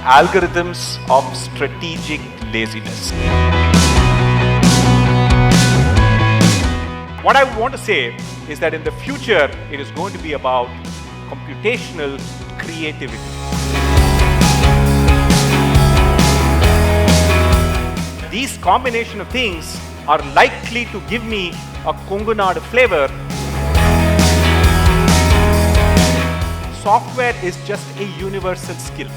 Algorithms of strategic laziness. What I want to say is that in the future, it is going to be about computational creativity. These combination of things are likely to give me a Kongunad flavor. Software is just a universal skill.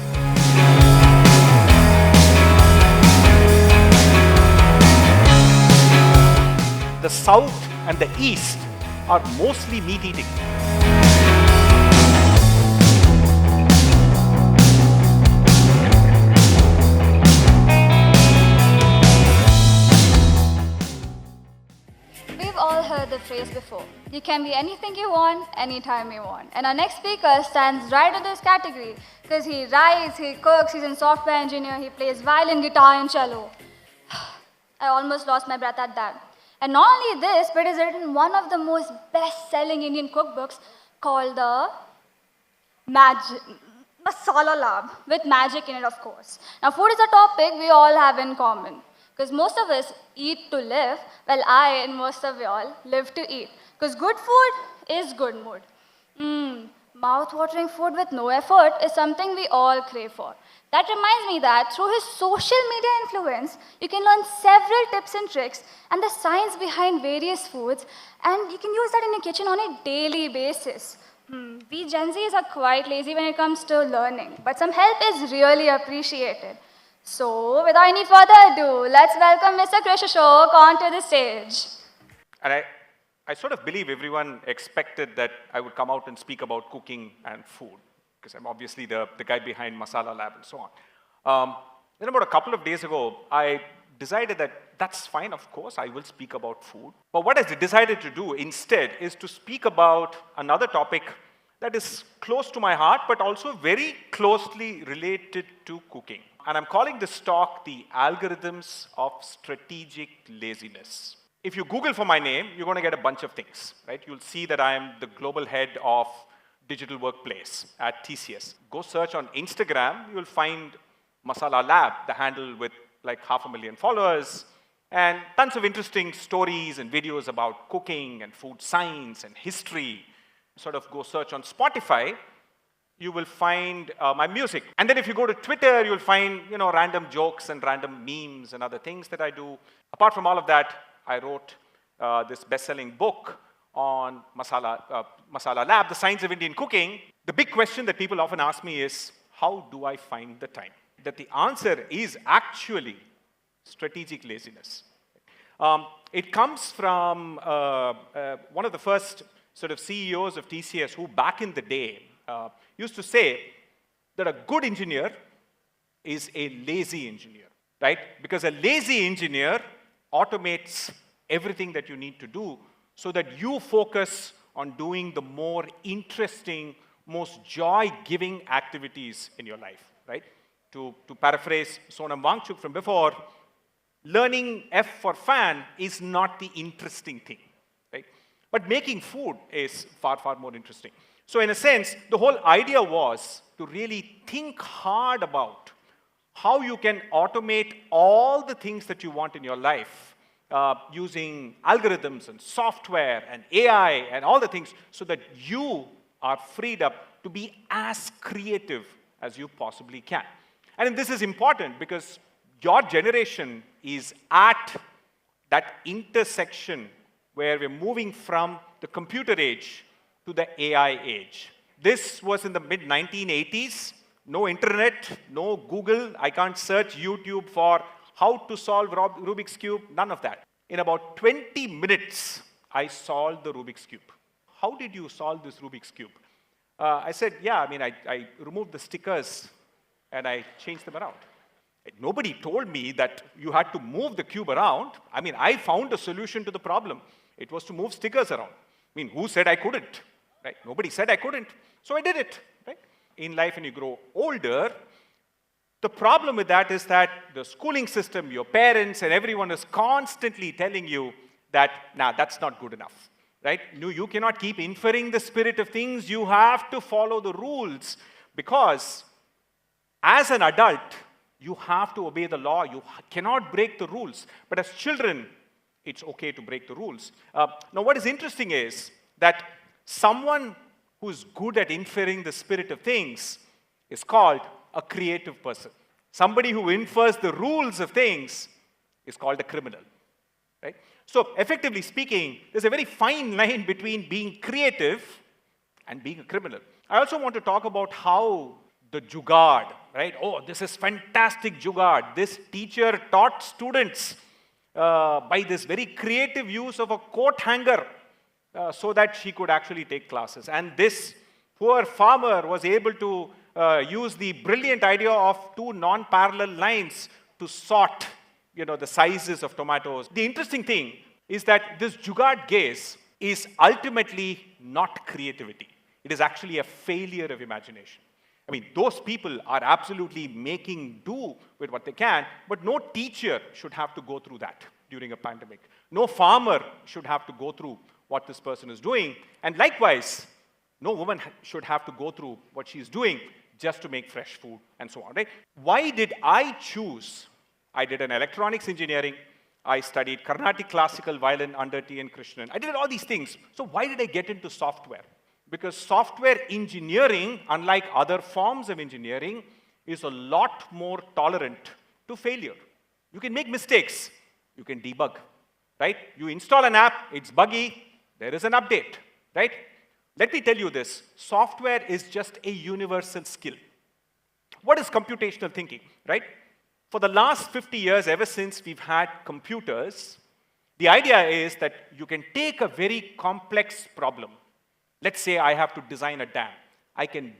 The South and the East are mostly meat eating. We've all heard the phrase before. You can be anything you want, anytime you want. And our next speaker stands right in this category because he writes, he cooks, he's a software engineer, he plays violin, guitar, and cello. I almost lost my breath at that. And not only this, but he's written one of the most best-selling Indian cookbooks called the Masala Lab, with magic in it, of course. Now, food is a topic we all have in common, because most of us eat to live, while I and most of y'all live to eat. Because good food is good mood. Mouth-watering food with no effort is something we all crave for. That reminds me that through his social media influence, you can learn several tips and tricks and the science behind various foods, and you can use that in your kitchen on a daily basis. We Gen Zs are quite lazy when it comes to learning, but some help is really appreciated. So, without any further ado, let's welcome Mr. Krish Ashok onto the stage. And I sort of believe everyone expected that I would come out and speak about cooking and food, because I'm obviously the guy behind Masala Lab and so on. Then about a couple of days ago, I decided that that's fine, of course, I will speak about food. But what I decided to do instead is to speak about another topic that is close to my heart, but also very closely related to cooking. And I'm calling this talk the algorithms of strategic laziness. If you Google for my name, you're going to get a bunch of things, right? You'll see that I am the global head of digital workplace at TCS. Go search on Instagram, you'll find Masala Lab, the handle with like 500,000 followers, and tons of interesting stories and videos about cooking and food science and history. Sort of go search on Spotify, you will find my music. And then if you go to Twitter, you'll find random jokes and random memes and other things that I do. Apart from all of that, I wrote this best-selling book on Masala Lab, the science of Indian cooking. The big question that people often ask me is, how do I find the time? That the answer is actually strategic laziness. It comes from one of the first sort of CEOs of TCS who back in the day used to say that a good engineer is a lazy engineer, right? Because a lazy engineer automates everything that you need to do so that you focus on doing the more interesting, most joy-giving activities in your life, right? To paraphrase Sonam Wangchuk from before, learning F for fan is not the interesting thing, right? But making food is far, far more interesting. So in a sense, the whole idea was to really think hard about how you can automate all the things that you want in your life using algorithms and software and AI and all the things so that you are freed up to be as creative as you possibly can. And this is important because your generation is at that intersection where we're moving from the computer age to the AI age. This was in the mid-1980s. No internet, no Google. I can't search YouTube for how to solve Rubik's Cube, none of that. In about 20 minutes, I solved the Rubik's Cube. How did you solve this Rubik's Cube? I said, I removed the stickers and I changed them around. Nobody told me that you had to move the cube around. I found a solution to the problem. It was to move stickers around. Who said I couldn't? Right? Nobody said I couldn't. So I did it. Right? In life, when you grow older, the problem with that is that the schooling system, your parents, and everyone is constantly telling you that, that's not good enough. Right? You cannot keep inferring the spirit of things. You have to follow the rules because as an adult, you have to obey the law. You cannot break the rules. But as children, it's okay to break the rules. Now, what is interesting is that someone who's good at inferring the spirit of things is called a creative person. Somebody who infers the rules of things is called a criminal. Right? So, effectively speaking, there's a very fine line between being creative and being a criminal. I also want to talk about how the jugaad, right? Oh, this is fantastic jugaad. This teacher taught students by this very creative use of a coat hanger so that she could actually take classes. And this poor farmer was able to use the brilliant idea of two non-parallel lines to sort, the sizes of tomatoes. The interesting thing is that this jugaad gaze is ultimately not creativity. It is actually a failure of imagination. I mean, those people are absolutely making do with what they can, but no teacher should have to go through that during a pandemic. No farmer should have to go through what this person is doing. And likewise, no woman should have to go through what she's doing just to make fresh food and so on, right? Why did I choose? I did an electronics engineering. I studied Carnatic classical violin under T.N. Krishnan. I did all these things. So why did I get into software? Because software engineering, unlike other forms of engineering, is a lot more tolerant to failure. You can make mistakes. You can debug, right? You install an app, it's buggy, there is an update, right? Let me tell you this. Software is just a universal skill. What is computational thinking, right? For the last 50 years, ever since we've had computers, the idea is that you can take a very complex problem. Let's say I have to design a dam. I can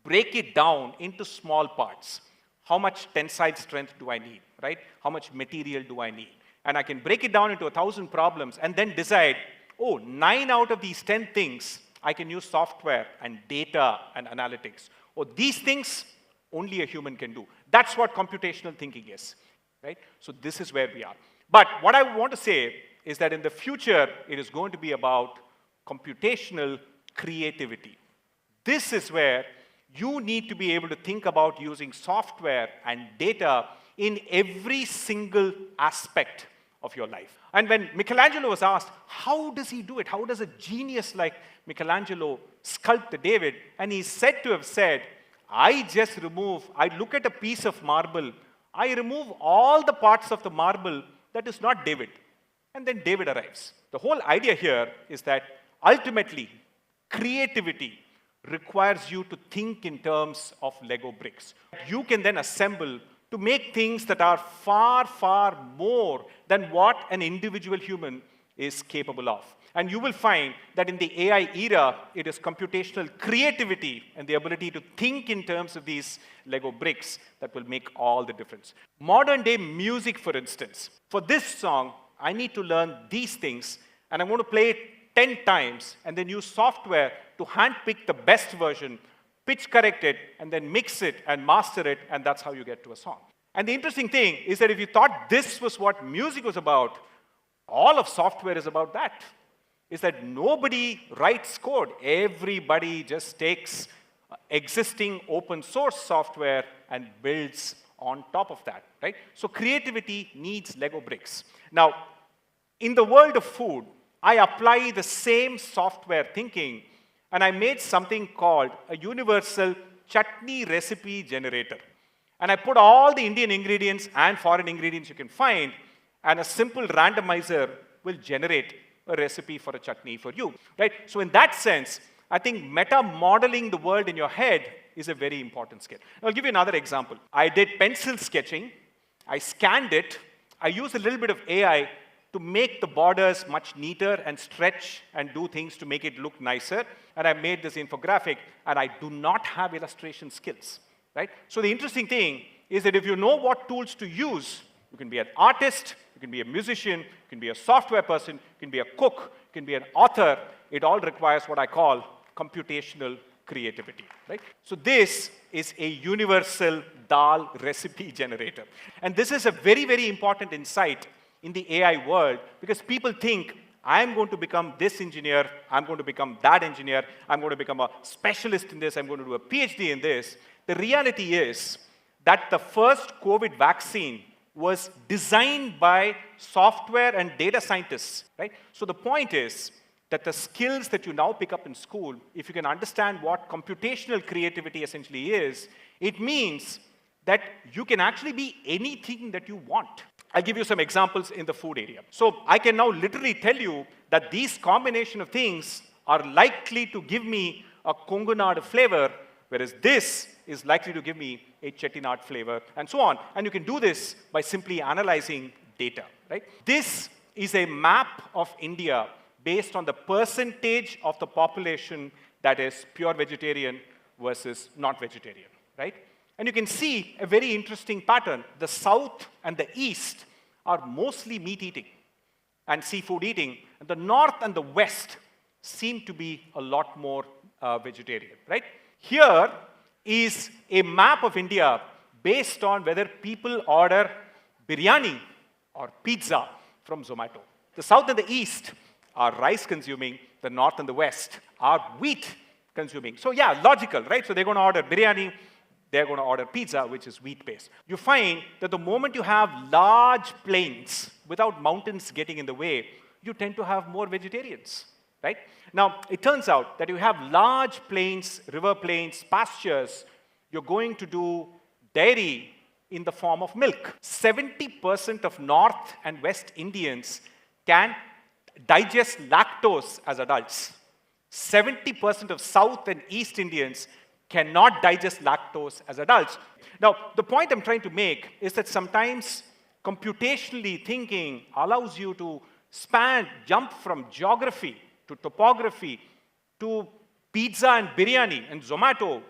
break it down into small parts. How much tensile strength do I need, right? How much material do I need? And I can break it down into 1,000 problems and then decide, 9 out of these 10 things, I can use software and data and analytics. These things, only a human can do. That's what computational thinking is, right? So this is where we are. But what I want to say is that in the future, it is going to be about computational creativity. This is where you need to be able to think about using software and data in every single aspect of your life. And when Michelangelo was asked, how does he do it? How does a genius like Michelangelo sculpt the David? And he's said to have said, I look at a piece of marble, I remove all the parts of the marble that is not David. And then David arrives. The whole idea here is that ultimately, creativity requires you to think in terms of Lego bricks. You can then assemble to make things that are far, far more than what an individual human is capable of. And you will find that in the AI era, it is computational creativity and the ability to think in terms of these Lego bricks that will make all the difference. Modern day music, for instance. For this song, I need to learn these things, and I'm going to play it 10 times, and then use software to handpick the best version, pitch correct it, and then mix it and master it, and that's how you get to a song. And the interesting thing is that if you thought this was what music was about, all of software is about that. Is that nobody writes code. Everybody just takes existing open source software and builds on top of that, right? So creativity needs Lego bricks. Now, in the world of food, I apply the same software thinking, and I made something called a universal chutney recipe generator. And I put all the Indian ingredients and foreign ingredients you can find, and a simple randomizer will generate a recipe for a chutney for you, right? So in that sense, I think meta-modeling the world in your head is a very important skill. I'll give you another example. I did pencil sketching. I scanned it. I used a little bit of AI to make the borders much neater and stretch and do things to make it look nicer. And I made this infographic, and I do not have illustration skills, right? So the interesting thing is that if you know what tools to use, you can be an artist, you can be a musician, you can be a software person, you can be a cook, you can be an author. It all requires what I call computational creativity, right? So this is a universal dal recipe generator. And this is a very, very important insight in the AI world, because people think, I'm going to become this engineer, I'm going to become that engineer, I'm going to become a specialist in this, I'm going to do a PhD in this. The reality is that the first COVID vaccine was designed by software and data scientists, right? So the point is that the skills that you now pick up in school, if you can understand what computational creativity essentially is, it means that you can actually be anything that you want. I'll give you some examples in the food area. So I can now literally tell you that these combination of things are likely to give me a Kongunad flavor, whereas this is likely to give me a Chettinad flavor, and so on. And you can do this by simply analyzing data, right? This is a map of India based on the percentage of the population that is pure vegetarian versus not vegetarian, right? And you can see a very interesting pattern. The south and the east are mostly meat eating and seafood eating, and the north and the west seem to be a lot more vegetarian, right? Here is a map of India based on whether people order biryani or pizza from Zomato. The south and the east are rice consuming, the north and the west are wheat consuming. So yeah, logical, right? So they're going to order biryani, they're going to order pizza, which is wheat-based. You find that the moment you have large plains without mountains getting in the way, you tend to have more vegetarians, right? Now, it turns out that you have large plains, river plains, pastures, you're going to do dairy in the form of milk. 70% of North and West Indians can digest lactose as adults. 70% of South and East Indians cannot digest lactose as adults. Now, the point I'm trying to make is that sometimes computationally thinking allows you to jump from geography to topography to pizza and biryani and Zomato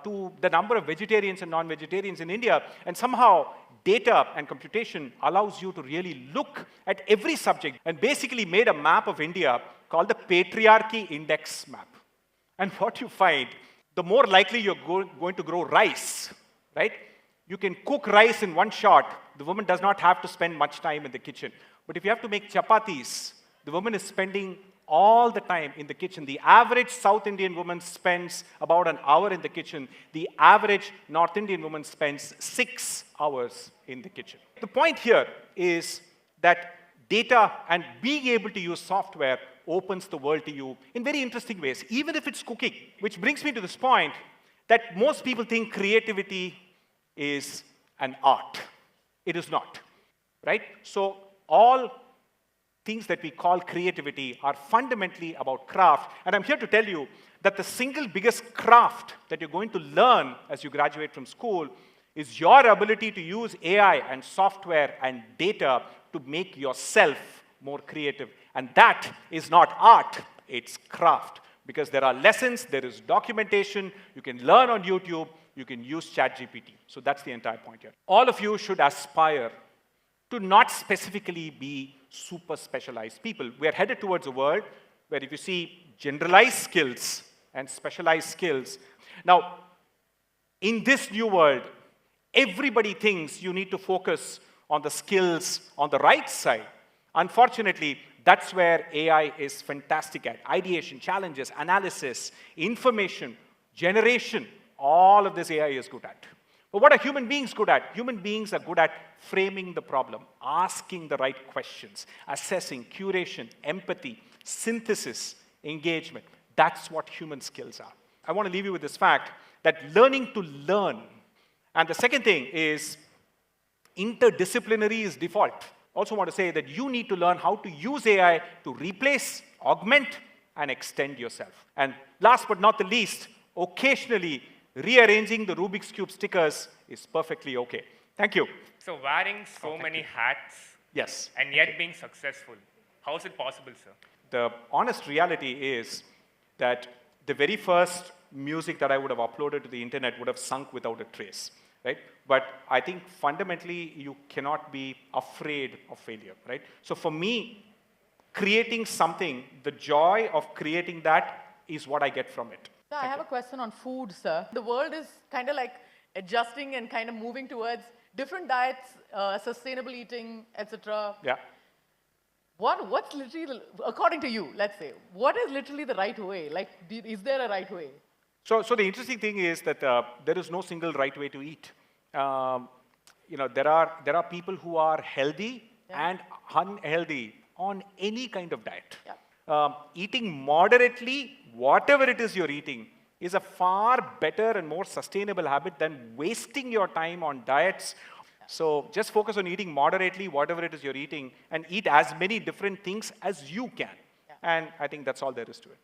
to the number of vegetarians and non-vegetarians in India. And somehow data and computation allows you to really look at every subject and basically made a map of India called the patriarchy index map. And what you find, the more likely you're going to grow rice, right? You can cook rice in one shot. The woman does not have to spend much time in the kitchen. But if you have to make chapatis, the woman is spending all the time in the kitchen. The average South Indian woman spends about an hour in the kitchen. The average North Indian woman spends 6 hours in the kitchen. The point here is that data and being able to use software opens the world to you in very interesting ways, even if it's cooking. Which brings me to this point that most people think creativity is an art. It is not, right? So all things that we call creativity are fundamentally about craft. And I'm here to tell you that the single biggest craft that you're going to learn as you graduate from school is your ability to use AI and software and data to make yourself more creative. And that is not art, it's craft. Because there are lessons, there is documentation, you can learn on YouTube, you can use ChatGPT. So that's the entire point here. All of you should aspire to not specifically be super specialized people. We are headed towards a world where if you see generalized skills and specialized skills. Now, in this new world, everybody thinks you need to focus on the skills on the right side. Unfortunately, that's where AI is fantastic at. Ideation, challenges, analysis, information, generation, all of this AI is good at. But what are human beings good at? Human beings are good at framing the problem, asking the right questions, assessing, curation, empathy, synthesis, engagement. That's what human skills are. I want to leave you with this fact that learning to learn. And the second thing is interdisciplinary is default. Also want to say that you need to learn how to use AI to replace, augment, and extend yourself. And last but not the least, occasionally rearranging the Rubik's Cube stickers is perfectly okay. Thank you. So wearing so many hats, yes, and yet being successful, how is it possible, sir? The honest reality is that the very first music that I would have uploaded to the internet would have sunk without a trace, right? But I think fundamentally you cannot be afraid of failure, right? So for me, creating something, the joy of creating that is what I get from it. So I have a question on food, sir. The world is kind of like adjusting and kind of moving towards different diets, sustainable eating, etc. Yeah. What's literally, according to you, let's say, what is literally the right way? Like, is there a right way? So the interesting thing is that there is no single right way to eat. There are people who are healthy and unhealthy on any kind of diet. Eating moderately, whatever it is you're eating, is a far better and more sustainable habit than wasting your time on diets. So just focus on eating moderately, whatever it is you're eating, and eat as many different things as you can. And I think that's all there is to it.